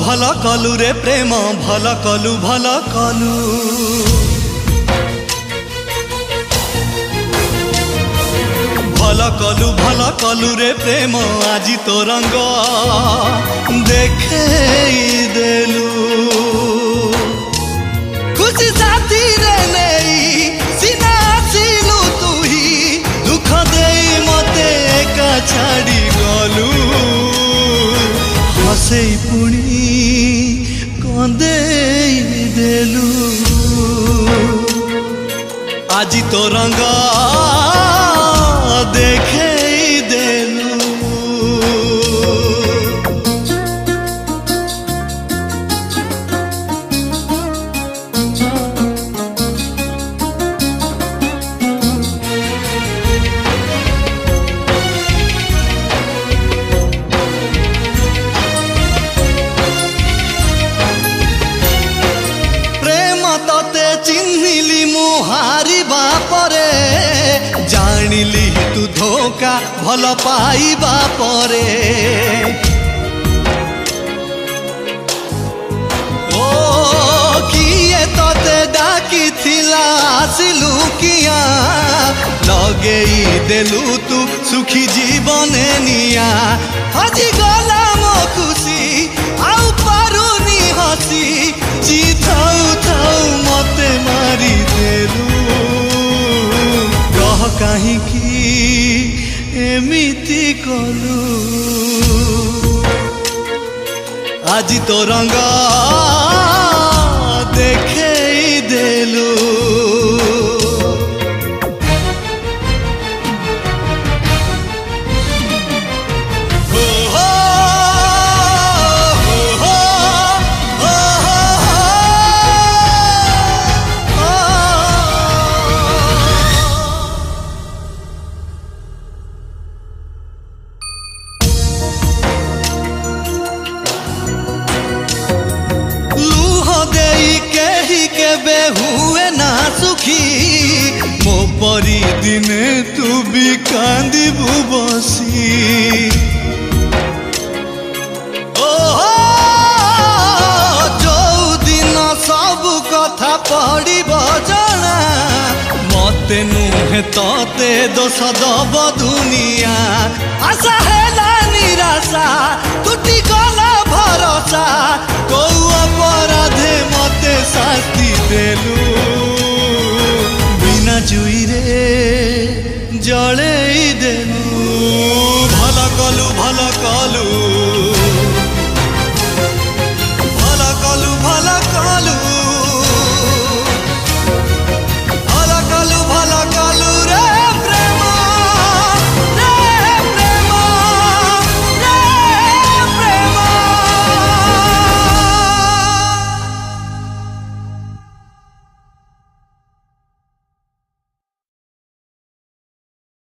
भल कलु रे प्रेम भल कलु भल कलु भल कलु रे प्रेम आजी तो रंग देखे देलु खुशी साथी रे नहीं सीना सिलु तू ही दुख दे मते एका छाड़ी गलु हसे पुणी कंदे देलु आजी तो रंग देखे देलु चिन्हिली मुहारी बापरे जानिली तू धोखा भल पाई बापरे ओ किए तते डाकी थिला आसिलु किया लगेई देलु तू सुखी जीवने निया हजी गला मो खुशी आउ पारुनी हसी जी थाउ थाउ मते मारी देलु कह कहीं की एमिति कलु आजी तो रंग देखे देलु हुए ना सुखी मो परी दिने तू भी कांदिबु बसी जो दिन सब कथा पड़िब जना मते नुहे तते दोष दब दुनिया आशा हेला निराशा टूटी गला भरोसा कौ अपराधे मते शास्ति देलु बिना जुई रे जले देलु भल कलु